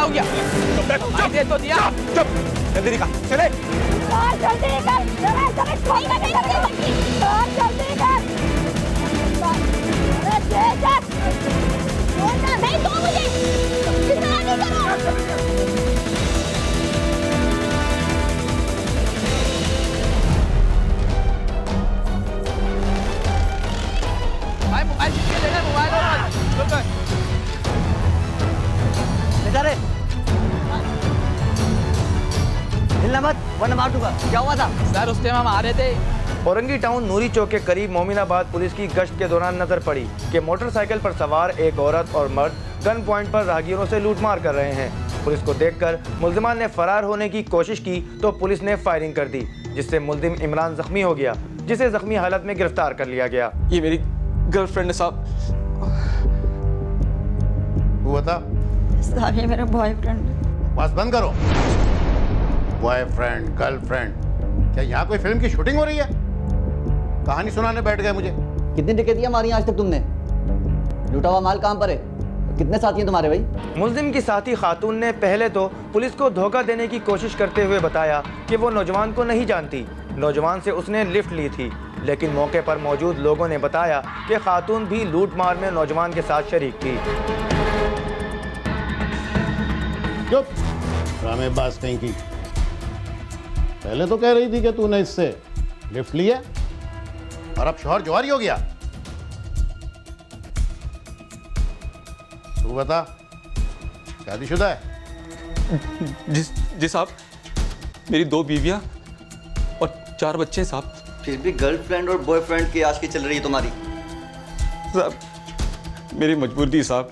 क्या हो गया? दे तो दिया। चुप, जल्दी निकाल, चले। जल्दी निकाल, जल्दी कर। नहीं दो मुझे, कितना नहीं करो। भाई मोबाइल किसके लेना है? मोबाइल बेचारे हिलना मत वरना मार दूंगा। क्या हुआ था? सर उस टाइम हम आ रहे थे। औरंगी टाउन नूरी चौक के करीब मोमिनाबाद पुलिस की गश्त के दौरान नजर पड़ी कि मोटरसाइकिल पर सवार एक औरत और मर्द गन पॉइंट पर राहगीरों से लूटमार कर रहे हैं। पुलिस को देखकर मुल्जिमान ने फरार होने की कोशिश की तो पुलिस ने फायरिंग कर दी, जिससे मुल्जिम इमरान जख्मी हो गया, जिसे जख्मी हालत में गिरफ्तार कर लिया गया। ये मेरी गर्लफ्रेंड है साहब। हुआ था साहब ये मेरा बॉयफ्रेंड है। बस बंद करो। बॉयफ्रेंड गर्लफ्रेंड, क्या यहाँ कोई फिल्म की शूटिंग हो रही है? कहानी सुनाने बैठ गए मुझे। कितनी डकैतियां मारी आज तक तुमने? लूटा हुआ माल कहाँ पर है? कितने साथी हैं तुम्हारे भाई? मुल्जिम की साथी खातून ने पहले तो पुलिस को धोखा देने की कोशिश करते हुए बताया कि वो नौजवान को नहीं जानती। नौजवान से उसने लिफ्ट ली थी, लेकिन मौके पर मौजूद लोगों ने बताया कि खातून भी लूटमार में नौजवान के साथ शरीक थी। चुप, ड्रामेबाज कहीं की। पहले तो कह रही थी कि तूने इससे लिफ्ट लिया और अब शौहर जुआरी हो गया। तू बता, शादीशुदा है? जी साहब, मेरी 2 बीवियां और 4 बच्चे साहब। फिर भी गर्लफ्रेंड और बॉयफ्रेंड की आशिकी चल रही है तुम्हारी। साहब मेरी मजबूरी थी साहब।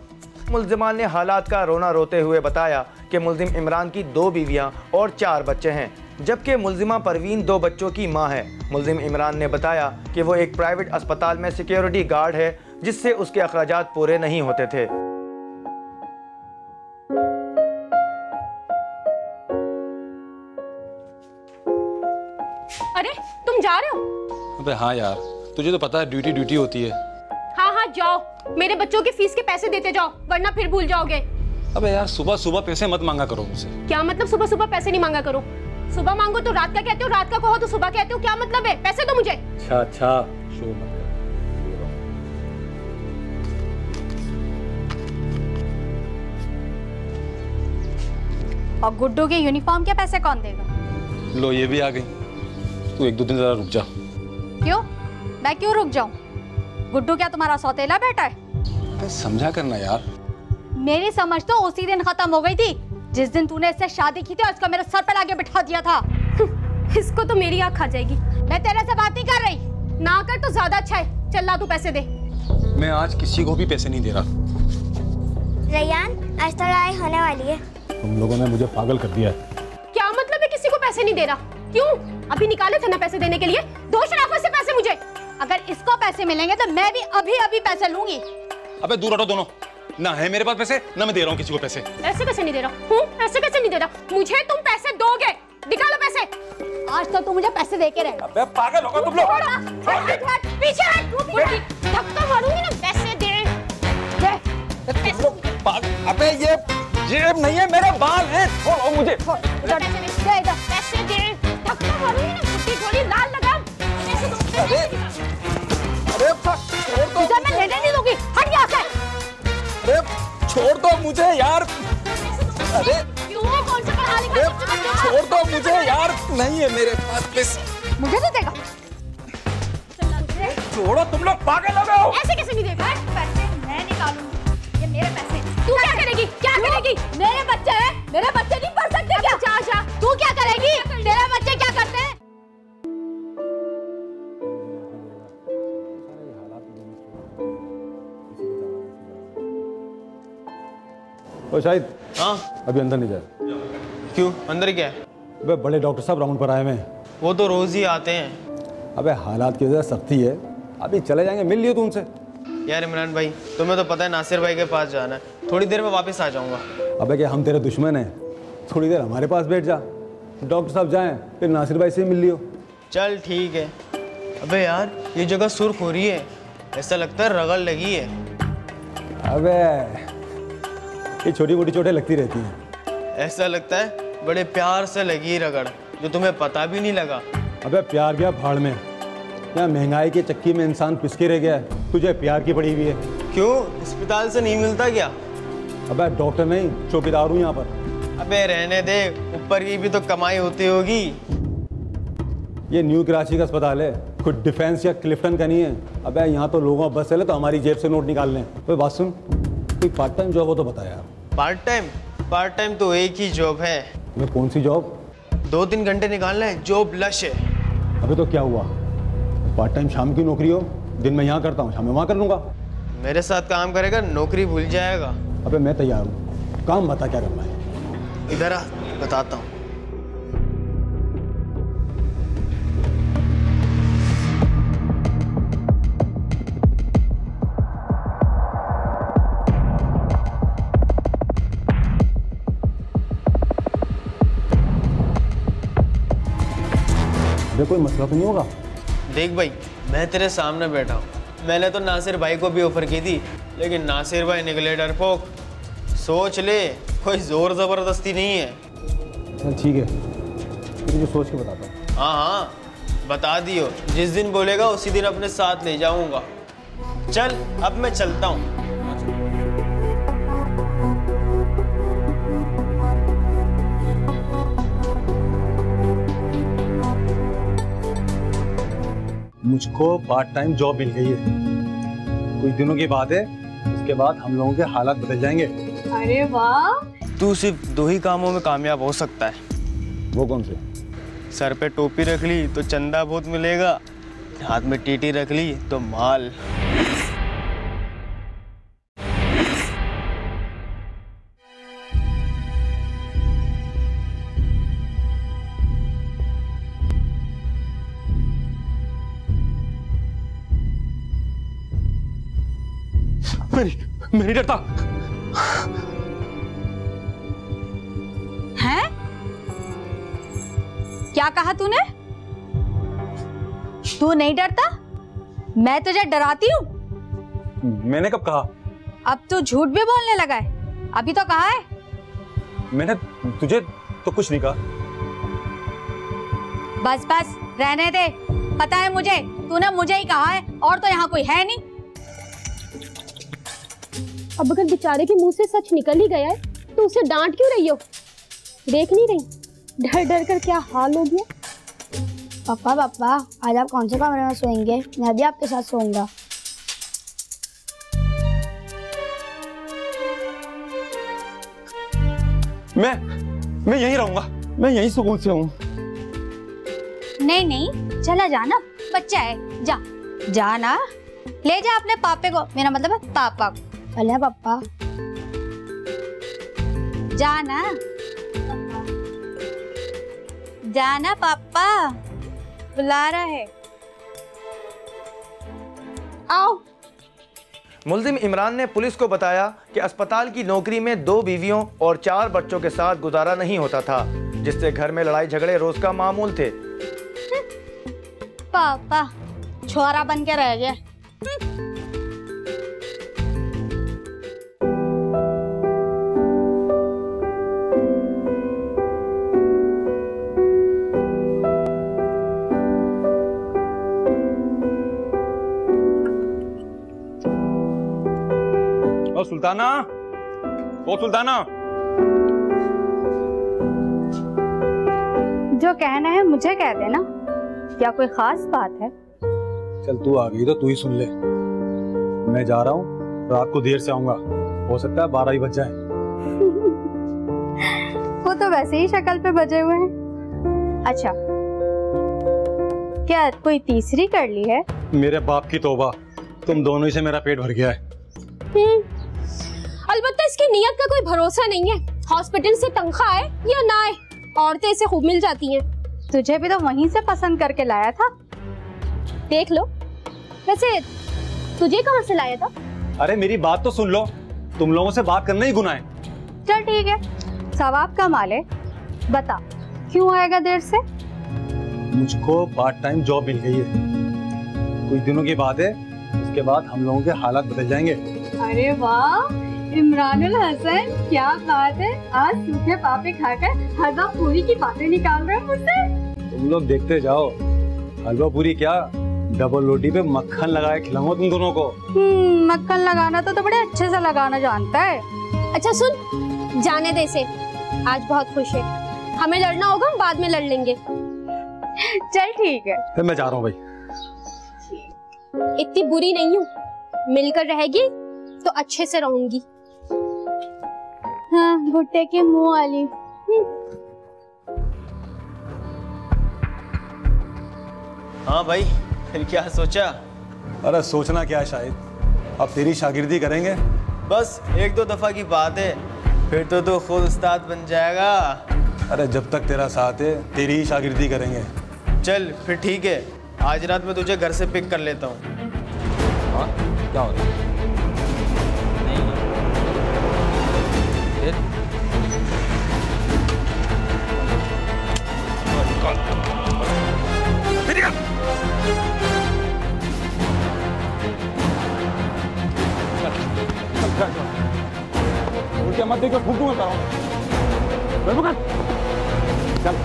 मुल्जिमान ने हालात का रोना रोते हुए बताया कि मुल्जिम इमरान की 2 बीवियां और 4 बच्चे हैं, जबकि मुल्जिमा परवीन 2 बच्चों की मां है। मुल्जिम इमरान ने बताया कि वो एक प्राइवेट अस्पताल में सिक्योरिटी गार्ड है, जिससे उसके अखराजात पूरे नहीं होते थे। अरे तुम जा रहे हो? अबे हाँ यार, तुझे तो पता है ड्यूटी ड्यूटी होती है। हाँ हाँ जाओ, मेरे बच्चों की फीस के पैसे देते जाओ, वरना फिर भूल जाओगे। अबे यार सुबह सुबह पैसे मत मांगा करो मुझसे। क्या मतलब सुबह सुबह पैसे नहीं मांगा करो? सुबह मांगो तो रात का कहते हो, रात का कहो तो सुबह कहते हो, क्या मतलब है? पैसे दो मुझे। अच्छा अच्छा, शो मत कर। और गुड्डू के यूनिफॉर्म के पैसे कौन देगा? लो ये भी आ गई। तू 1-2 दिन जरा रुक जा। क्यों? मैं क्यों रुक जाऊं? गुड्डू क्या तुम्हारा सौतेला बेटा है? समझा करना यार। मेरी समझ तो उसी दिन खत्म हो गई थी जिस दिन तूने इससे शादी की थी और इसका मेरे सर पर आगे बिठा दिया था। इसको तो मेरी आँख खा जाएगी। मैं तेरे से बात नहीं कर रही। ना कर तो ज्यादा अच्छा है। चल ला तू पैसे दे। मैं आज किसी को भी पैसे नहीं दे रहा। रैयान, आज तो लड़ाई होने वाली है। तुम लोगों ने मुझे पागल कर दिया है। क्या मतलब है किसी को पैसे नहीं दे रहा? क्यों? अभी निकाले थे ना पैसे देने के लिए। दो शराफत से पैसे मुझे। अगर इसको पैसे मिलेंगे तो मैं भी अभी अभी पैसे लूंगी। अबे दूर हटो दोनों। ना है मेरे पास पैसे, ना मैं दे रहा हूँ किसी को पैसे। ऐसे कैसे नहीं दे रहा हूँ? ऐसे कैसे नहीं दे रहा? मुझे तुम पैसे दोगे। निकालो पैसे। आज तो तुम मुझे पैसे दे के रहे। अबे पागल हो गए तुम लोग। पीछे हट। धक्का मारूंगी ना। पैसे दे। अबे ये जेब नहीं है, मेरे बाल हैं। छोड़ो मुझे। पैसे दे। धक्का मारूंगी ना। छुट्टी थोड़ी लाल लगाम। अरे छोड़ दो। मैं लेने नहीं दूंगी। हट यहाँ से। अरे छोड़ दो मुझे यार। अरे क्यों? कौन सा पढ़ा लिखा? छोड़ दो मुझे यार। नहीं है मेरे पास पैसे। मुझे नहीं देगा। छोड़ो, तुम लोग पागल हो गए हो। ऐसे कैसे नहीं देगा? पैसे मैं निकालूंगी। ये मेरे पैसे। तू क्या करेगी? क्या करेगी? मेरे बच्चे हैं। मेरे बच्चे नहीं पढ़ सकते क्या? जा। तू क्या करेगी? तेरे बच्चे क्या करते हैं? ओ शाहिद, हाँ अभी अंदर नहीं जाए। क्यों? अंदर क्या है? अबे बड़े डॉक्टर साहब राउंड पर आए हुए हैं। वो तो रोज ही आते हैं। अबे हालात की वजह से सख्ती है, अभी चले जाएंगे। मिल लियो तू उनसे। यार इमरान भाई, तुम्हें तो पता है नासिर भाई के पास जाना है। थोड़ी देर में वापस आ जाऊंगा। अबे क्या हम तेरे दुश्मन हैं? थोड़ी देर हमारे पास बैठ जा। डॉक्टर साहब जाएं, फिर नासिर भाई से मिल लियो। चल ठीक है। अबे यार ये जगह सुर्ख हो रही है, ऐसा लगता है रगड़ लगी है। अबे ये छोटी मोटी चोटें लगती रहती हैं। ऐसा लगता है बड़े प्यार से लगी रगड़, जो तुम्हें पता भी नहीं लगा। अबे प्यार गया भाड़ में, क्या महंगाई के चक्की में इंसान पिसके रह गया है, तुझे प्यार की पड़ी हुई है। क्यों, अस्पताल से नहीं मिलता क्या? अबे डॉक्टर नहीं, चौकीदार हूँ यहाँ पर। अबे रहने दे, ऊपर की भी तो कमाई होती होगी। ये न्यू कराची का अस्पताल है, कुछ डिफेंस या क्लिफ्टन का नहीं है। अबे यहाँ तो लोगों बस चले तो हमारी जेब से नोट निकाल लें। कोई बात सुन, कोई पार्ट टाइम जॉब हो तो बता यार। पार्ट टाइम तो एक ही जॉब है। तुम्हें कौन सी जॉब? 2-3 घंटे निकालना है, जॉब लश है। अबे तो क्या हुआ, पार्ट टाइम शाम की नौकरी हो, दिन में यहाँ करता हूँ, शाम में वहाँ कर लूँगा। मेरे साथ काम करेगा, नौकरी भूल जाएगा। अबे मैं तैयार हूँ, काम बता क्या करना है। इधर आ, बताता हूँ। कोई मसला तो नहीं होगा? देख भाई, मैं तेरे सामने बैठा हूँ। मैंने तो नासिर भाई को भी ऑफर की थी, लेकिन नासिर भाई निकले डरपोक। सोच ले, कोई जोर जबरदस्ती नहीं है। चल ठीक है, तुझे सोच के बताता हूँ। हाँ, बता दियो। जिस दिन बोलेगा उसी दिन अपने साथ ले जाऊंगा। चल, अब मैं चलता हूँ। मुझको पार्ट टाइम जॉब मिल गई है, कुछ दिनों की बात है, उसके बाद हम लोगों के हालात बदल जाएंगे। अरे वाह, तू सिर्फ 2 ही कामों में कामयाब हो सकता है। वो कौन से? सर पे टोपी रख ली तो चंदा बहुत मिलेगा, हाथ में टीटी रख ली तो माल। मैं नहीं डरता। हैं? क्या कहा तूने? तू नहीं डरता? मैं तुझे डराती हूँ? मैंने कब कहा? अब तू झूठ भी बोलने लगा है। अभी तो कहा है। मैंने तुझे तो कुछ नहीं कहा। बस बस रहने दे, पता है मुझे, तूने मुझे ही कहा है, और तो यहाँ कोई है नहीं। अब अगर बेचारे के मुंह से सच निकल ही गया है तो उसे डांट क्यों रही हो? देख नहीं रही डर डर कर क्या हाल हो गया? पापा आज आप कौन से कमरे में सोएंगे? मैं भी आपके साथ सोऊंगा। मैं यहीं रहूंगा, मैं यहीं सुकून से हूँ। नहीं, चला जाना, बच्चा है, जा जाना, ले जा अपने पापे को, मेरा मतलब है पापा को। चले पापा, जाना जाना, पापा बुला रहा है। आओ। मुल्जिम इमरान ने पुलिस को बताया कि अस्पताल की नौकरी में 2 बीवियों और 4 बच्चों के साथ गुजारा नहीं होता था, जिससे घर में लड़ाई झगड़े रोज का मामूल थे। पापा छोरा बन के रह गया। सुल्ताना, ओ सुल्ताना, जो कहना है मुझे कह देना, क्या कोई खास बात है? चल तू आ गई तो तू ही सुन ले। मैं जा रहा हूँ, रात को देर से आऊंगा, हो सकता है 12 ही बज जाए। वो तो वैसे ही शक्ल पे बजे हुए हैं। अच्छा, क्या कोई तीसरी कर ली है? मेरे बाप की तौबा, तुम दोनों ही से मेरा पेट भर गया है। अलबत्ता इसकी नीयत का कोई भरोसा नहीं है, हॉस्पिटल से तनख्वाह आए या ना आए, औरतें इसे खूब मिल जाती हैं। तुझे भी तो वहीं से पसंद करके लाया था। देख लो, वैसे तुझे कहाँ से लाया था? अरे मेरी बात तो सुन लो, तुम लोगों से बात करना ही गुनाह है। चल ठीक है, सवाब का माल है, बता क्यों आएगा देर से? मुझको पार्ट टाइम जॉब मिल गई है, कुछ दिनों की बात है, उसके बाद हम लोगों के हालात बदल जाएंगे। अरे वाह, इमरानुल हसन, क्या बात है, आज सूखे पापे खाकर हलवा पूरी की बातें निकाल रहे हो मुझसे। तुम लोग देखते जाओ, हलवा पूरी क्या डबल रोटी पे मक्खन लगाए खिलाऊंगा तुम दोनों को। मक्खन लगाना तो बड़े अच्छे से लगाना जानता है। अच्छा सुन, जाने दे इसे, आज बहुत खुश है। हमें लड़ना होगा, हम बाद में लड़ लेंगे। चल ठीक है। फिर मैं जा रहा हूँ भाई। इतनी बुरी नहीं हूँ, मिलकर रहेगी तो अच्छे से रहूंगी। हाँ, भुट्टे के मुंह वाली। हाँ भाई, फिर क्या सोचा? अरे सोचना क्या शाहिद, अब तेरी शागिर्दी करेंगे। बस एक दो दफा की बात है, फिर तो तू खुद उस्ताद बन जाएगा। अरे जब तक तेरा साथ है तेरी ही शागिर्दी करेंगे। चल फिर ठीक है, आज रात मैं तुझे घर से पिक कर लेता हूँ। हाँ क्या हो रहा है? उल्टे मत देखो, फूक दूंगा चल।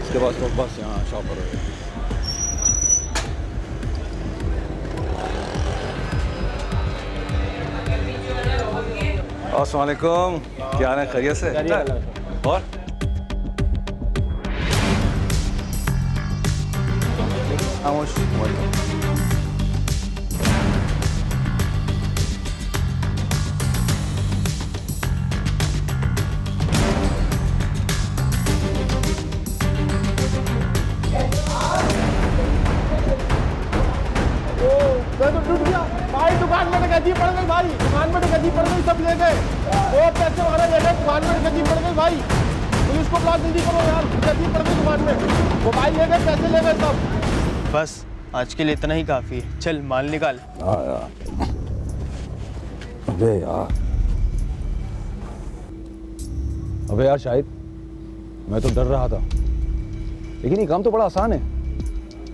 इसके बाद तो बस यहाँ शॉपर हो गया। अस्सलाम वालेकुम, क्या हाल है, खैरियत से? और खामोश। भाई दुकान में डकैती पड़ गई, भाई दुकान में डकैती पड़ गई, सब ले गए, बहुत पैसे वगैरह ले गए, दुकान में डकैती पड़ गई भाई, पुलिस को बुला जल्दी करो यार, डकैती पड़ गई दुकान में, मोबाइल ले गए, पैसे ले गए सब। बस आज के लिए इतना ही काफी है, चल माल निकाल। अबे यार शाहिद, मैं तो डर रहा था, लेकिन ये काम तो बड़ा आसान है।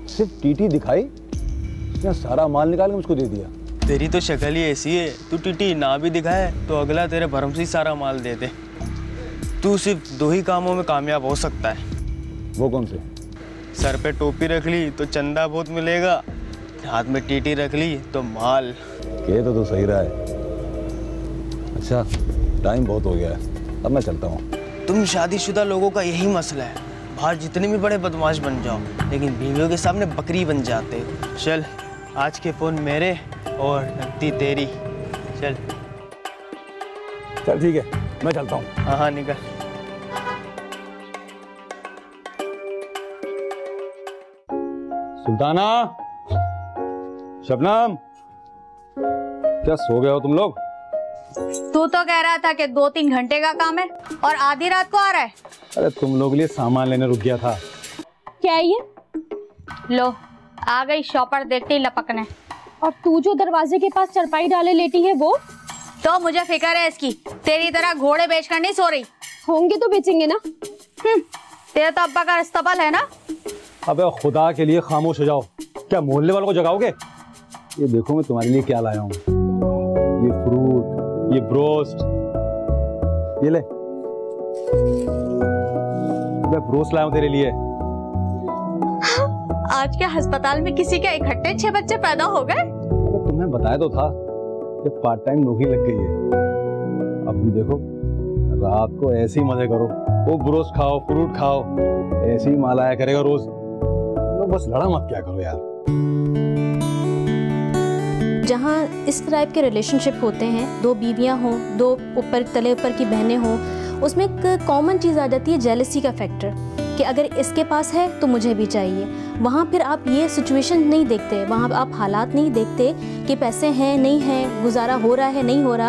सिर्फ टीटी दिखाई, उसने सारा माल निकाल के मुझको दे दिया। तेरी तो शक्ल ही ऐसी है, तू टीटी ना भी दिखाए तो अगला तेरे भरम से ही सारा माल दे दे। तू सिर्फ दो ही कामों में कामयाब हो सकता है। वो कौन से? सर पे टोपी रख ली तो चंदा बहुत मिलेगा, हाथ में टीटी रख ली तो माल। ये तो सही रहा है। अच्छा टाइम बहुत हो गया है, अब मैं चलता हूँ। तुम शादीशुदा लोगों का यही मसला है, बाहर जितने भी बड़े बदमाश बन जाओ लेकिन बीवियों के सामने बकरी बन जाते हो। चल आज के फोन मेरे और नकदी तेरी। चल चल ठीक है, मैं चलता हूँ। हाँ हाँ निकल। सुल्ताना, शबनम, क्या सो गए हो तुम लोग? तू तो कह रहा था कि 2-3 घंटे का काम है और आधी रात को आ रहा है। अरे तुम लोग के लिए सामान लेने रुक गया था। क्या है ये? लो आ गई शॉपर देखते ही लपकने। और तू जो दरवाजे के पास चरपाई डाले लेटी है वो? तो मुझे फिक्र है इसकी, तेरी तरह घोड़े बेचकर नहीं सो रही। होंगे तो बेचेंगे ना। तेरा तो अब्बा का इस्तबल है ना। अबे खुदा के लिए खामोश हो जाओ, क्या मोहल्ले वालों को जगाओगे? ये देखो मैं तुम्हारे लिए क्या लाया हूँ, ये फ्रूट, ये ब्रोस्ट, ये ले। मैं ब्रोस्ट लाया हूँ तेरे लिए। आज के अस्पताल में किसी के इकट्ठे 6 बच्चे पैदा हो गए। तुम्हें बताया तो था कि पार्ट टाइम नौकरी लग गई है। अब भी देखो रात को ऐसे ही मजे करो, वो ब्रोस्ट खाओ, फ्रूट खाओ, ऐसे ही माल आया करेगा रोज। बस लड़ा मत क्या करो यार। जहाँ इस टाइप के रिलेशनशिप होते हैं, 2 बीवियाँ हों, 2 ऊपर तले ऊपर की बहनें हों, उसमें एक कॉमन चीज़ आ जाती है, जेलसी का फैक्टर, कि अगर इसके पास है तो मुझे भी चाहिए। वहाँ फिर आप ये सिचुएशन नहीं देखते, वहाँ आप हालात नहीं देखते कि पैसे हैं नहीं हैं, गुजारा हो रहा है नहीं हो रहा।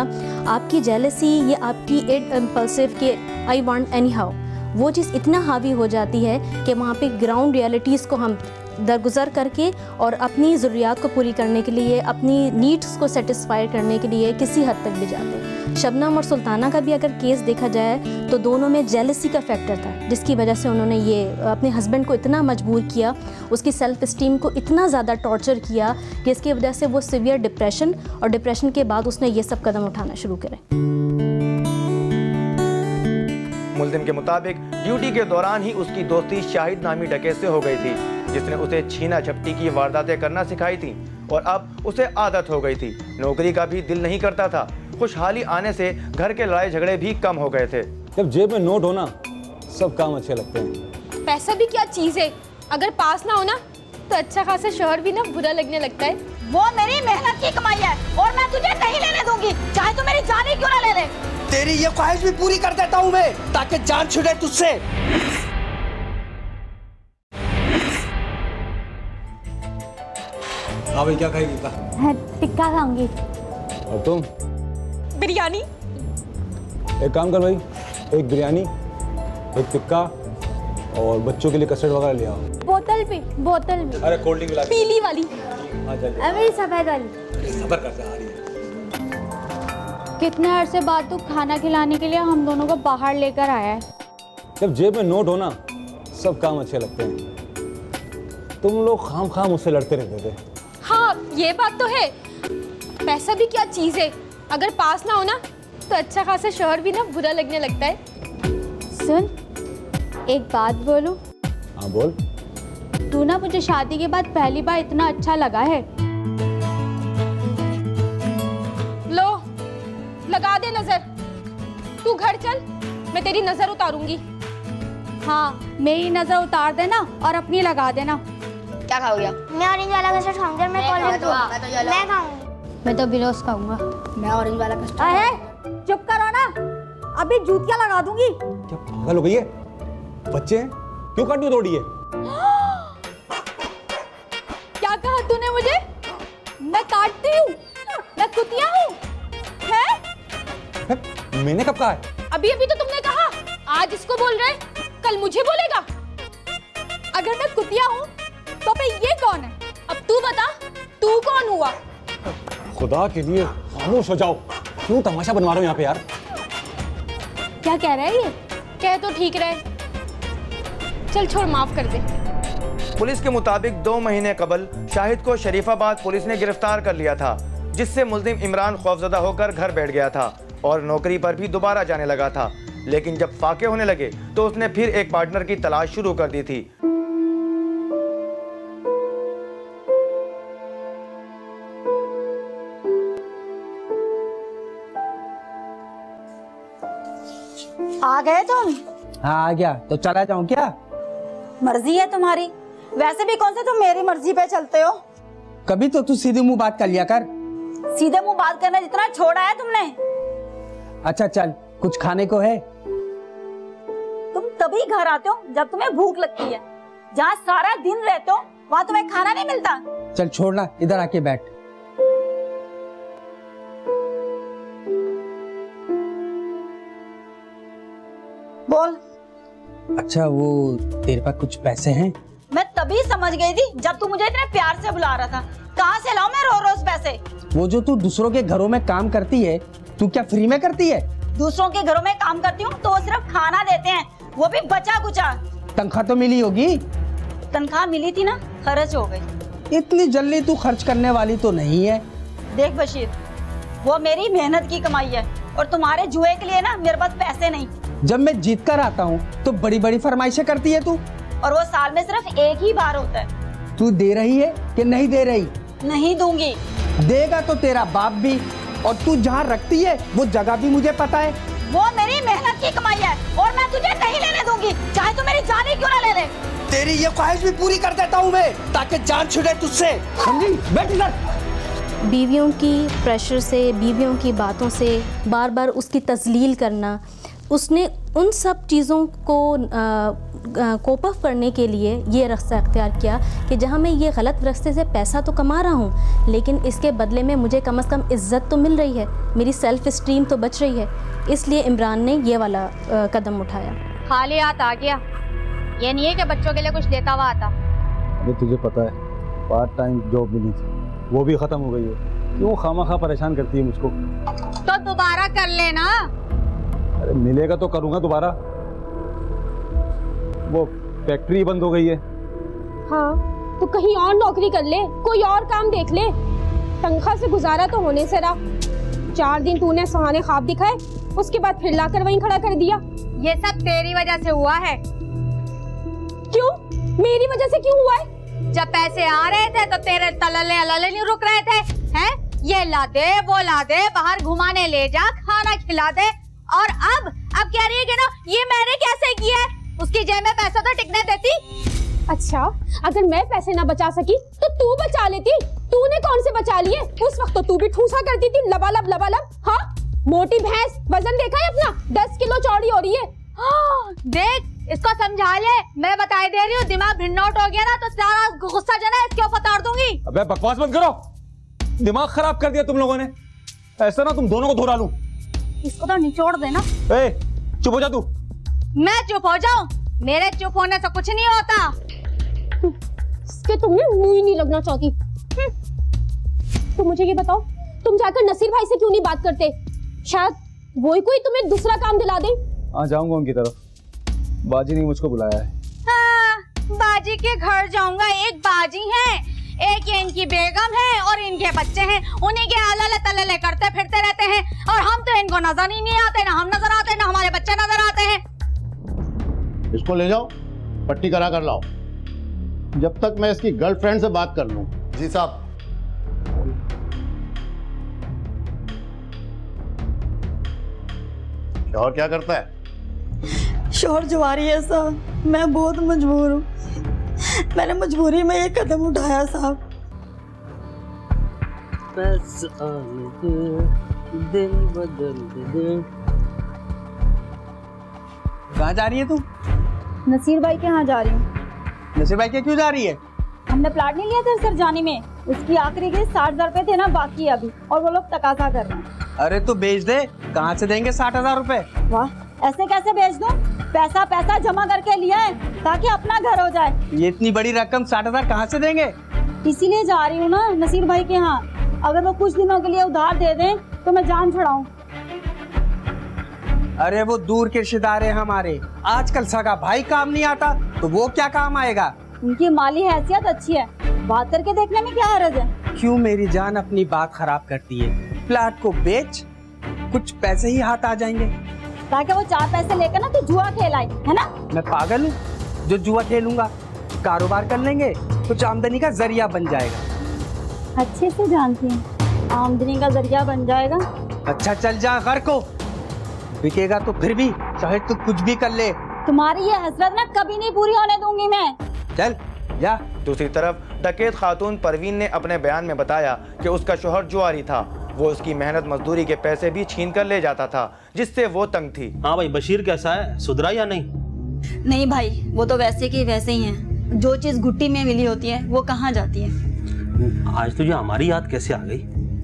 आपकी जेलसी या आपकी इम्पल्सिव कि आई वांट एनी हाउ, वो चीज़ इतना हावी हो जाती है कि वहाँ पे ग्राउंड रियलिटीज़ को हम दरगुजर करके और अपनी ज़रूरियात को पूरी करने के लिए, अपनी नीड्स को सेटिस्फाई करने के लिए किसी हद तक भी जाते हैं। शबनम और सुल्ताना का भी अगर केस देखा जाए तो दोनों में जेलसी का फैक्टर था, जिसकी वजह से उन्होंने ये अपने हस्बैंड को इतना मजबूर किया, उसकी सेल्फ इस्टीम को इतना ज़्यादा टॉर्चर किया कि इसकी वजह से वो सीवियर डिप्रेशन, और डिप्रेशन के बाद उसने ये सब कदम उठाना शुरू करे। मुल्जिम के मुताबिक ड्यूटी के दौरान ही उसकी दोस्ती शाहिद नामी डकैत से हो गई थी, जिसने उसे छीना झपटी की वारदातें करना सिखाई थी और अब उसे आदत हो गई थी। नौकरी का भी दिल नहीं करता था। खुशहाली आने से घर के लड़ाई झगड़े भी कम हो गए थे। जब जेब में नोट हो ना, सब काम अच्छे लगते हैं। पैसा भी क्या चीज है, अगर पास ना हो ना तो अच्छा खासा शोहर भी ना बुरा लगने लगता है। वो मेरी मेहनत की कमाई है और मैं तुझे नहीं लेने दूंगी, चाहे तू मेरी जान ही क्यों ना ले ले। तेरी ये ख्वाहिश भी पूरी कर देता हूँ मैं, ताकि जान छुड़े तुझसे। हाँ भाई, क्या खाएगी? टिक्का खाऊंगी। और तुम? बिरयानी। एक काम कर भाई, एक बिरयानी, एक टिक्का और बच्चों के लिए कस्टर्ड वगैरह ले आओ। बोतल भी, बोतल भी। अरे कोल्ड ड्रिंक ला के। पीली वाली। हाँ चल। अभी सफेद वाली। सबर करते आ रही है। कितने अरसे बाद तू खाना खिलाने के लिए हम दोनों को बाहर लेकर आया है। जब जेब में नोट हो ना, सब काम अच्छे लगते हैं। तुम लोग खाम खाम मुझसे लड़ते रहते थे। हाँ ये बात तो है, पैसा भी क्या चीज है, अगर पास ना हो ना तो अच्छा खासा शोहर भी ना बुरा लगने लगता है। सुन, एक बात बोलूं? हाँ बोल। तू ना मुझे शादी के बाद पहली बार इतना अच्छा लगा है। लो लगा दे नजर, तू घर चल, मैं तेरी नजर उतारूंगी। हाँ, मेरी नजर उतार देना और अपनी लगा देना। क्या खाओगे? मैं ऑरेंज वाला कस्टर्ड खाऊंगी। मैं कोल्ड ड्रिंक मैं खाऊंगी। मैं तो बिलोस खाऊंगा। मैं ऑरेंज वाला कस्टर्ड। अरे चुप करो ना, अभी जूतियां लगा दूंगी। क्या पागल हो गई है? बच्चे हैं, क्यों काटनी तोड़ी है? क्या कहा तूने मुझे? मैं काटती हूँ? मैं कुतिया हूँ? मैंने कब कहा है? अभी अभी तो तुमने कहा। आज इसको बोल रहे, कल मुझे बोलेगा। अगर मैं कुतिया हूँ तो फिर ये कौन है? अब तू बता, तू कौन हुआ? खुदा के लिए खामोश हो जाओ, क्यों तमाशा बनवा रहे हो यहाँ पे यार? क्या कह रहा है ये? कह तो ठीक रहे, चल छोड़, माफ कर दे। पुलिस के मुताबिक 2 महीने कबल शाहिद को शरीफाबाद पुलिस ने गिरफ्तार कर लिया था, जिससे मुल्जिम इमरान खौफजदा होकर घर बैठ गया था और नौकरी पर भी दोबारा जाने लगा था। लेकिन जब फाके होने लगे तो उसने फिर एक पार्टनर की तलाश शुरू कर दी थी। आ गए तुम? हाँ आ गया, तो चला जाऊं क्या? मर्जी है तुम्हारी, वैसे भी कौन से तुम मेरी मर्जी पे चलते हो? कभी तो तू सीधे मुंह बात कर लिया कर। सीधे मुंह बात करना जितना छोड़ा है तुमने। अच्छा चल, कुछ खाने को है? तुम तभी घर आते हो जब तुम्हें भूख लगती है। जहाँ सारा दिन रहते हो वहाँ तुम्हें खाना नहीं मिलता। चल छोड़ना, इधर आके बैठ। बोल। अच्छा वो तेरे पास कुछ पैसे हैं? मैं तभी समझ गई थी जब तू मुझे इतने प्यार से बुला रहा था। कहाँ से लाऊं मैं रोज रोज पैसे? वो जो तू दूसरों के घरों में काम करती है, तू क्या फ्री में करती है? दूसरों के घरों में काम करती हूँ तो वो सिर्फ खाना देते हैं, वो भी बचा कुचा। तनख्वाह तो मिली होगी? तनख्वाह मिली थी ना, खर्च हो गई। इतनी जल्दी तू खर्च करने वाली तो नहीं है। देख बशीर, वो मेरी मेहनत की कमाई है और तुम्हारे जुए के लिए ना मेरे पास पैसे नहीं। जब मैं जीत कर आता हूँ तो बड़ी बड़ी फरमाइशें करती है तू, और वो साल में सिर्फ एक ही बार होता है। तू दे रही है कि नहीं दे रही? नहीं दूंगी। देगा तो तेरा बाप भी, और तू जहाँ रखती है वो जगह भी मुझे पता है। वो मेरी मेहनत की कमाई है और मैं तुझे नहीं लेने दूंगी, चाहे तू मेरी जान ही क्यों ना ले ले। तेरी ये ख्वाहिश भी पूरी कर देता हूँ मैं, ताकि जान छुड़े तुझसे, समझी? बैठ इधर। बीवियों की प्रेशर से, बीवियों की बातों से बार बार उसकी तजलील करना, उसने उन सब चीज़ों को कोप अप करने के लिए ये रास्ता अख्तियार किया कि जहाँ मैं ये गलत रास्ते से पैसा तो कमा रहा हूँ, लेकिन इसके बदले में मुझे कम से कम इज़्ज़त तो मिल रही है, मेरी सेल्फ़ इस्टीम तो बच रही है। इसलिए इमरान ने ये वाला कदम उठाया। खाली हाथ आ गया, ये नहीं है कि बच्चों के लिए कुछ देता हुआ आता। अरे तुझे पता है पार्ट टाइम जॉब मिली थी, वो भी खत्म हो गई है। क्यों खामखा परेशान करती है मुझको? तो दोबारा कर लेना। अरे मिलेगा तो करूंगा दोबारा। वो फैक्ट्री बंद हो गई है। हाँ तो कहीं और नौकरी कर ले, कोई और काम देख ले। तनख्वाह से गुजारा तो होने से रहा। 4 दिन तूने सुहाने ख्वाब दिखाए, उसके बाद फिर लाकर वहीं खड़ा कर दिया। ये सब तेरी वजह से हुआ है। क्यों? मेरी वजह से क्यों हुआ है? जब पैसे आ रहे थे तो तेरे तलले अलले नहीं रुक रहे थे, हैं? ये ला दे, वो ला दे, बाहर घुमाने ले जा, खाना खिला दे। और अब कह रही है कि ना ये मैंने कैसे किया है? उसकी जेब में पैसा तो टिकने देती। अच्छा, अगर मैं पैसे ना बचा सकी तो तू बचा लेती। तूने कौन से बचा लिए? उस वक्त तो तू भी ठूसा करती थी, लबालब लबालब। हाँ, मोटी भैंस, वजन देखा है अपना? 10 किलो चौड़ी हो रही है। हाँ, देख इसको समझा ले। मैं बताई दे रही हूँ, दिमाग भिन्नौट हो गया ना तो सारा गुस्सा जो है इसके ऊपर उतार दूंगी। अबे बकवास बंद करो, दिमाग खराब कर दिया तुम लोगों ने। ऐसा ना तुम दोनों को धो डालूं। इसको तो निचोड़ देना। ए, चुप हो जा तू। मैं चुप हो जाऊं? मेरे चुप होने से कुछ नहीं होता। इसके तुमने मुंह ही नहीं लगना चाहती। तो मुझे ये बताओ, तुम जाकर नसीर भाई से क्यों नहीं बात करते? शायद वही कोई तुम्हें दूसरा काम दिला दे। हाँ जाऊंगा उनकी तरफ, बाजी ने मुझको बुलाया है। हाँ, बाजी के घर जाऊंगा। एक बाजी है, एक ये इनकी बेगम है और इनके बच्चे हैं। उन्हीं के अलले तलले करते फिरते रहते हैं और हम तो इनको नजर ही नहीं आते, ना हम नजर आते, ना हमारे बच्चे नजर आते हैं। इसको ले जाओ, पट्टी करा कर लाओ, जब तक मैं इसकी गर्लफ्रेंड से बात कर लूं। जी साहब। शौहर क्या करता है? शौहर जुआरी है साहब। मैं बहुत मजबूर हूँ, मैंने मजबूरी में ये कदम उठाया साहब। बस दिल बदल दे। कहाँ जा रही है तू? नसीर भाई के यहाँ जा रही हूँ। नसीर भाई के क्यों जा रही है? हमने प्लाट नहीं लिया था सर जाने में, उसकी आखिरी के 60,000 रुपए थे ना बाकी अभी, और वो लोग तकाजा कर रहे हैं। अरे तो बेच दे, कहाँ से देंगे 60,000 रुपए? वाह, ऐसे कैसे बेच दूं? पैसा जमा करके लिया है ताकि अपना घर हो जाए। ये इतनी बड़ी रकम 60,000 कहाँ से देंगे? इसीलिए जा रही हूँ ना नसीर भाई के यहाँ। अगर वो कुछ दिनों के लिए उधार दे दें तो मैं जान छुड़ाऊं। अरे वो दूर के रिश्तेदार हैं हमारे, आजकल सगा भाई काम नहीं आता तो वो क्या काम आएगा? उनकी माली हैसियत अच्छी है, बात करके देखने में क्या हर्ज है? क्यों मेरी जान अपनी बात खराब करती है? प्लाट को बेच, कुछ पैसे ही हाथ आ जाएंगे। ताकि वो 4 पैसे लेकर ना तो जुआ खेलाए, है ना? मैं पागल हूँ जो जुआ खेलूंगा? कारोबार कर लेंगे, कुछ आमदनी का जरिया बन जाएगा। अच्छे से जानती हैं, आमदनी का जरिया बन जाएगा। अच्छा चल जा घर को, बिकेगा तो फिर भी, चाहे तू कुछ भी कर ले। तुम्हारी ये हसरत ना कभी नहीं पूरी होने दूंगी मैं। चल जा। दूसरी तरफ डकैत खातून परवीन ने अपने बयान में बताया कि उसका शौहर जुआरी था। वो उसकी मेहनत मजदूरी के पैसे भी छीन कर ले जाता था, जिससे वो तंग थी। हाँ भाई, बशीर कैसा है, सुधरा या नहीं? नहीं भाई, वो तो वैसे के वैसे ही हैं। जो चीज घुट्टी में मिली होती है वो कहाँ जाती है। आज तुझे हमारी याद कैसे आ गई?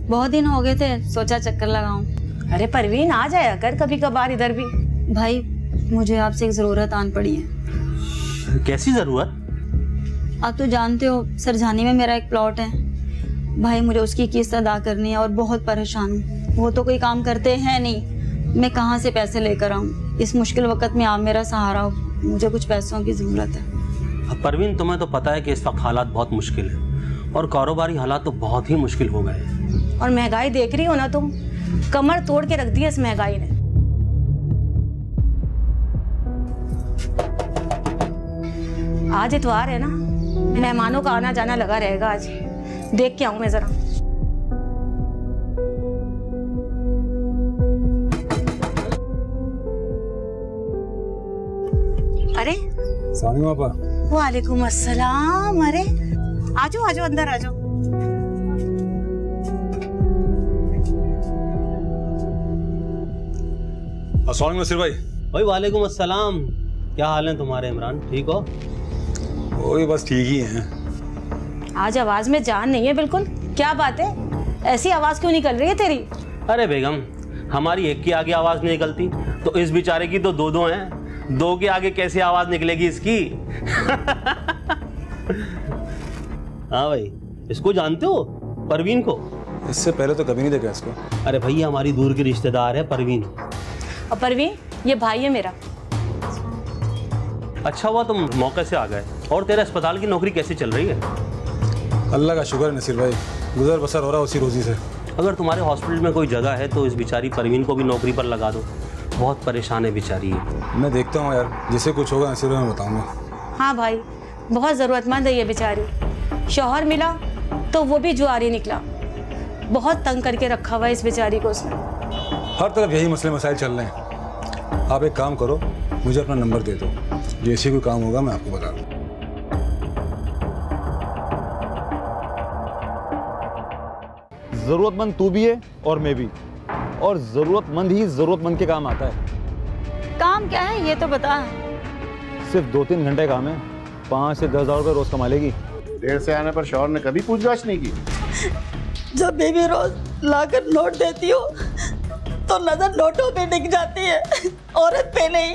बहुत दिन हो गए थे, सोचा चक्कर लगाऊं। अरे परवीन, आ जाया कर कभी कभार इधर भी। भाई मुझे आपसे एक जरूरत आन पड़ी है। कैसी जरूरत? आप तो जानते हो सरझानी में मेरा एक प्लॉट है भाई, मुझे उसकी किस्त अदा करनी है और बहुत परेशान हूँ। वो तो कोई काम करते हैं नहीं, मैं कहाँ से पैसे लेकर आऊँ? इस मुश्किल वक्त में आप मेरा सहारा हो, मुझे कुछ पैसों की जरूरत है। परवीन, तुम्हें तो पता है कि इस वक्त हालात बहुत मुश्किल है और कारोबारी हालात तो बहुत ही मुश्किल हो गए। और महंगाई देख रही हो ना तुम, कमर तोड़ के रख दी है इस महंगाई ने। आज इतवार है ना, मेहमानों का आना जाना लगा रहेगा। आज देख के आऊं मैं जरा। अरे पापा। वालेकुम अस्सलाम। अरे आजो आजो, अंदर आजो। अस्सलाम नसीर भाई। भाई वालेकुम अस्सलाम। क्या हाल है तुम्हारे इमरान, ठीक हो? वही बस ठीक ही हैं। आज आवाज में जान नहीं है बिल्कुल, क्या बात है? ऐसी आवाज क्यों निकल रही है तेरी? अरे बेगम, हमारी एक की आगे आवाज नहीं निकलती तो इस बेचारे की तो दो हैं, 2 के आगे कैसे आवाज निकलेगी इसकी? हाँ भाई, इसको जानते हो, परवीन को? इससे पहले तो कभी नहीं देखा इसको। अरे भैया, हमारी दूर की रिश्तेदार है परवीन। और परवीन ये भाई है मेरा। अच्छा हुआ तुम मौके से आ गए। और तेरा अस्पताल की नौकरी कैसी चल रही है? अल्लाह का शुक्र है नसीर भाई, गुजर बसर हो रहा है उसी रोजी से। अगर तुम्हारे हॉस्पिटल में कोई जगह है तो इस बेचारी परवीन को भी नौकरी पर लगा दो, बहुत परेशान है बेचारी है। मैं देखता हूँ यार, जैसे कुछ होगा नसीर भाई मैं बताऊँगा। हाँ भाई, बहुत ज़रूरतमंद है ये बेचारी। शौहर मिला तो वो भी जुआरी निकला, बहुत तंग करके रखा हुआ है इस बेचारी को उसने। हर तरफ यही मसले मसाइल चल रहे हैं। आप एक काम करो, मुझे अपना नंबर दे दो, जैसे कोई काम होगा मैं आपको बता दूँ। जरूरतमंद तू भी है और मैं भी, और जरूरतमंद ही जरूरतमंद के काम आता है। काम क्या है ये तो बता। सिर्फ 2-3 घंटे काम है, 5 से 10 हज़ार रुपये रोज कमा लेगी। देर से आने पर शौहर ने कभी पूछताछ नहीं की? जब बेबी रोज लाकर नोट देती हो तो नजर नोटों पे टिक जाती है, औरत पे नहीं।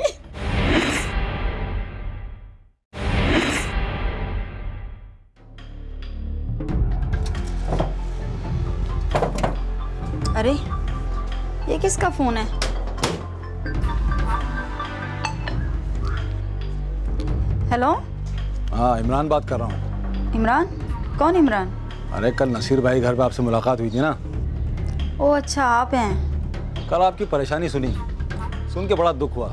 अरे ये किसका फोन है? हेलो। हाँ इमरान बात कर रहा हूँ। इमरान? कौन इमरान? अरे कल नसीर भाई घर पे आपसे मुलाकात हुई थी ना। ओ अच्छा, आप हैं। कल आपकी परेशानी सुनी, सुन के बड़ा दुख हुआ,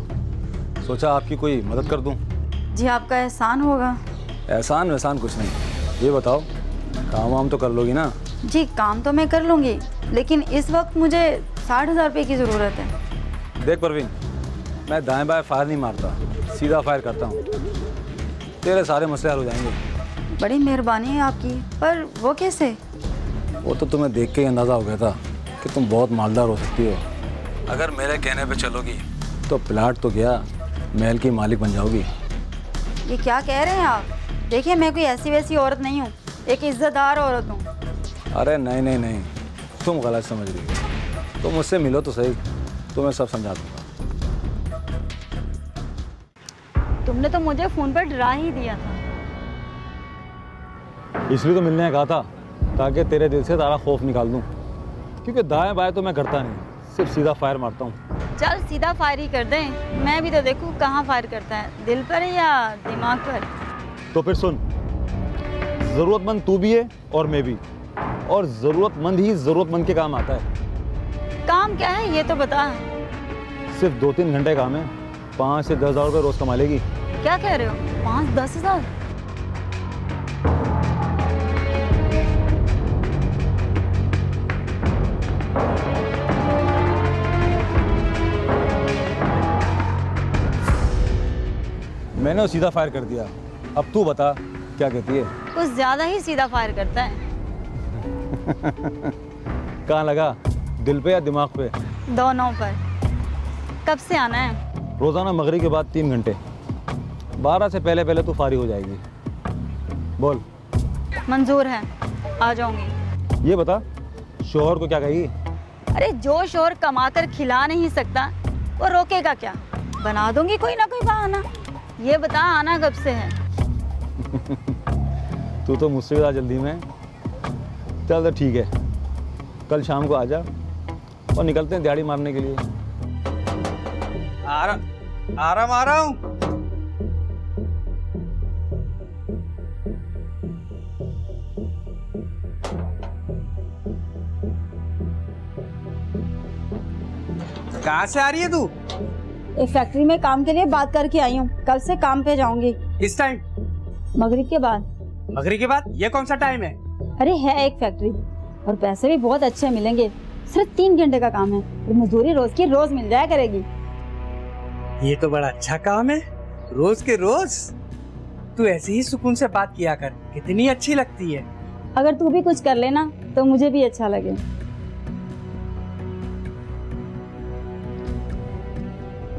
सोचा आपकी कोई मदद कर दूं। जी आपका एहसान होगा। एहसान वैसान कुछ नहीं, ये बताओ काम वाम तो कर लोगी ना? जी काम तो मैं कर लूँगी, लेकिन इस वक्त मुझे 60,000 रुपये की ज़रूरत है। देख परवीन, मैं दाएं बाएं फायर नहीं मारता, सीधा फायर करता हूँ। तेरे सारे मसले हल हो जाएंगे। बड़ी मेहरबानी है आपकी, पर वो कैसे? वो तो तुम्हें देख के ही अंदाज़ा हो गया था कि तुम बहुत मालदार हो सकती हो। अगर मेरे कहने पे चलोगी तो प्लाट तो क्या, महल की मालिक बन जाओगी। ये क्या कह रहे हैं आप? देखिए मैं कोई ऐसी वैसी औरत नहीं हूँ, एक इज्जतदार औरत हूँ। अरे नहीं नहीं नहीं, तुम गलत समझ रही हो। तुम मुझसे मिलो तो सही, तुम्हें सब समझा दूंगा। तुमने तो मुझे फ़ोन पर डरा ही दिया था। इसलिए तो मिलने कहा था, ताकि तेरे दिल से सारा खौफ निकाल दूं। क्योंकि दाएं बाएं तो मैं करता नहीं, सिर्फ सीधा फायर मारता हूँ। चल सीधा फायर ही कर दें, मैं भी तो देखूँ कहाँ फायर करता है, दिल पर या दिमाग पर। तो फिर सुन, ज़रूरतमंद तू भी है और मैं भी, और ज़रूरतमंद ही ज़रूरतमंद के काम आता है। काम क्या है ये तो बता। सिर्फ 2-3 घंटे काम है, 5 से 10 हज़ार रुपये रोज़ कमा लेगी। क्या कह रहे हो? 5-10 हज़ार? मैंने सीधा फायर कर दिया, अब तू बता क्या कहती है? कुछ ज्यादा ही सीधा फायर करता है। कहाँ लगा, दिल पे या दिमाग पे? दोनों पर। कब से आना है? रोजाना मगरिब के बाद 3 घंटे, 12 से पहले पहले तू फारिग हो जाएगी। बोल। मंजूर है, आ जाऊंगी। ये बता, शोहर को क्या कहेगी? अरे जो शोहर कमाकर खिला नहीं सकता वो रोकेगा क्या? बना दूंगी कोई ना कोई बहाना। ये बता आना कब से है? तू तो मुझसे ज़्यादा जल्दी में। चल तो ठीक है, कल शाम को आ जा और निकलते हैं दिहाड़ी मारने के लिए। आ रहा हूँ। कहाँ से आ रही है तू? एक फैक्ट्री में काम के लिए बात करके आई हूँ, कल से काम पे जाऊंगी। इस टाइम? मगरिब के बाद। मगरिब के बाद? ये कौन सा टाइम है? अरे है एक फैक्ट्री और पैसे भी बहुत अच्छे मिलेंगे। सिर्फ 3 घंटे का काम है और मजदूरी रोज की रोज मिल जाया करेगी। ये तो बड़ा अच्छा काम है, रोज के रोज। तू ऐसे ही सुकून से बात किया कर, कितनी अच्छी लगती है। अगर तू भी कुछ कर लेना तो मुझे भी अच्छा लगे।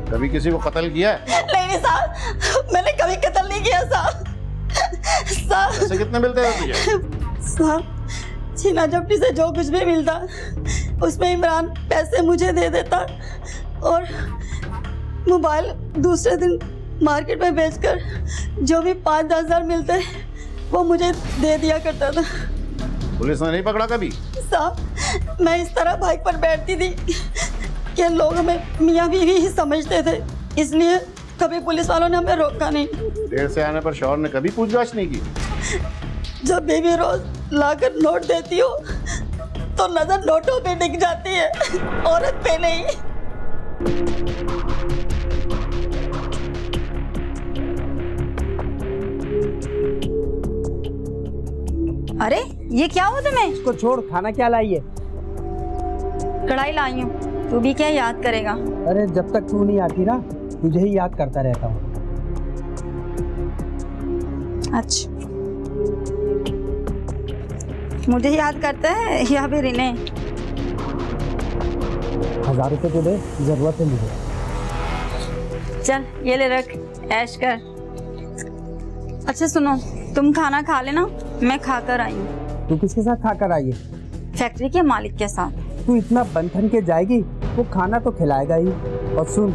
कभी किसी को कत्ल किया है? नहीं साहब, मैंने कभी कत्ल नहीं किया साहब। पैसे कितने मिलते हैं तुझे? साहब, छीना झपटी से जो कुछ भी मिलता उसमें इमरान पैसे मुझे दे देता और मोबाइल दूसरे दिन मार्केट में बेचकर जो भी 5-10 हज़ार मिलते वो मुझे दे दिया करता था। पुलिस ने नहीं पकड़ा कभी? साहब, मैं इस तरह बाइक पर बैठती थी कि लोग हमें मियाँ बीवी ही समझते थे, इसलिए कभी पुलिस वालों ने हमें रोका नहीं। देर से आने पर शौहर ने कभी पूछताछ नहीं की? जब बीवी रोज लाकर नोट देती हो तो नजर नोटों पे टिक जाती है, औरत पे नहीं। अरे ये क्या हुआ तुम्हें? इसको छोड़, खाना क्या लाई है? कढ़ाई लाई हूँ, तू भी क्या याद करेगा? अरे जब तक तू नहीं आती ना, तुझे ही याद करता रहता हूँ। अच्छा, मुझे याद करता है या फिर इन्हें? 1000 रुपए तो दे, जरूरत है मुझे। चल ये ले रख, ऐश कर। अच्छा सुनो, तुम खाना खा लेना, मैं खाकर आई हूँ। तू किसके साथ खाकर आई है? फैक्ट्री के मालिक के साथ। तू इतना बंधन के जाएगी, वो खाना तो खिलाएगा ही। और सुन,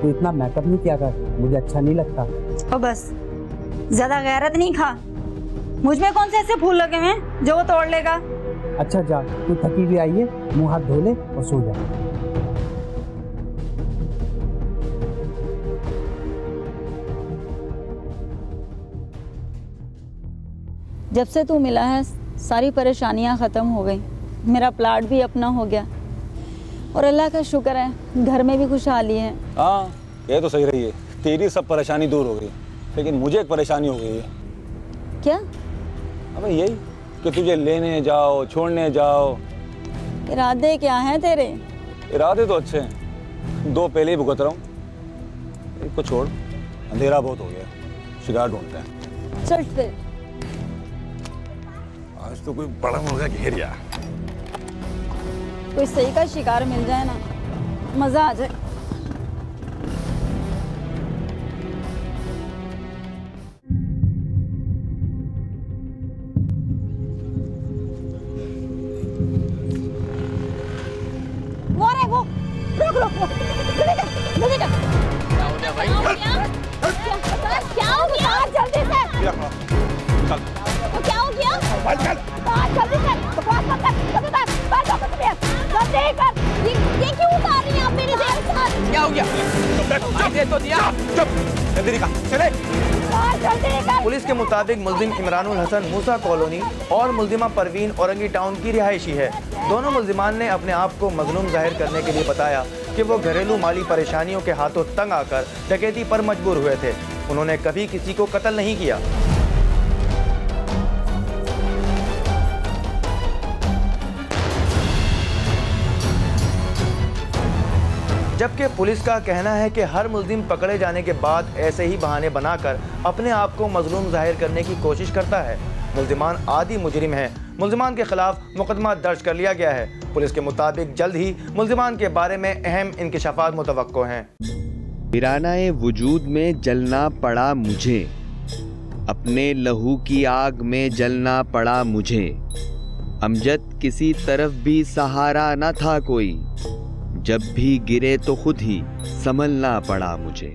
तू इतना मेकअप नहीं किया कर, मुझे अच्छा नहीं लगता। और बस ज्यादा गैरत नहीं खा, मुझ में कौन से ऐसे फूल लगे हुए हैं जो वो तोड़ लेगा। अच्छा जा, तू थकी हुई आई है, मुंह हाथ धो ले और सो जा। जब से तू मिला है सारी परेशानियां खत्म हो गई, मेरा प्लाट भी अपना हो गया और अल्लाह का शुक्र है घर में भी खुशहाली है। हाँ ये तो सही रही है, तेरी सब परेशानी दूर हो गई, लेकिन मुझे एक परेशानी हो गई है। क्या? अबे यही कि तुझे लेने जाओ छोड़ने जाओ। इरादे क्या हैं तेरे? इरादे तो अच्छे हैं, 2 पहले ही भुगत रहा हूँ। एक को छोड़, अंधेरा बहुत हो गया, शिकार ढूंढते हैं। चल फिर। आज तो कोई बड़ा मुर्गा घेर गया। कोई सही का शिकार मिल जाए ना, मजा आ जाए। वो रे वो, रुक रुक रुक, जल्दी कर। क्या हो गया भाई? क्या हो गया? जल्दी से। क्या हो गया? जल्दी से, बकवास मत कर, जल्दी कर, बाहर जाओ तुम यार, जल्दी कर। ये क्यों उतार रही हैं आप मेरे से? क्या हो गया? चुप तो दिया। चुप, जल्दी निकाल, चले। पुलिस के मुताबिक मुल्जिम इमरानुल हसन मूसा कॉलोनी और मुल्जिमा परवीन औरंगी टाउन की रिहायशी है। दोनों मुल्जिमान ने अपने आप को मजलूम जाहिर करने के लिए बताया कि वो घरेलू माली परेशानियों के हाथों तंग आकर डकैती पर मजबूर हुए थे। उन्होंने कभी किसी को कत्ल नहीं किया। जबकि पुलिस का कहना है कि हर मुल्जिम पकड़े जाने के बाद ऐसे ही बहाने बनाकर अपने आप को मजलूम जाहिर करने की कोशिश करता है। मुल्जिमान आदि मुजरिम हैं। मुल्जिमान के खिलाफ मुकदमा दर्ज कर लिया गया है। पुलिस के मुताबिक जल्द ही मुल्जिमान के बारे में अहम इंकिशाफात मुतवक्को हैं। वीरानाए वजूद में जलना पड़ा मुझे, अपने लहू की आग में जलना पड़ा मुझे। अमजद किसी तरफ भी सहारा न था कोई, जब भी गिरे तो खुद ही संभलना पड़ा मुझे।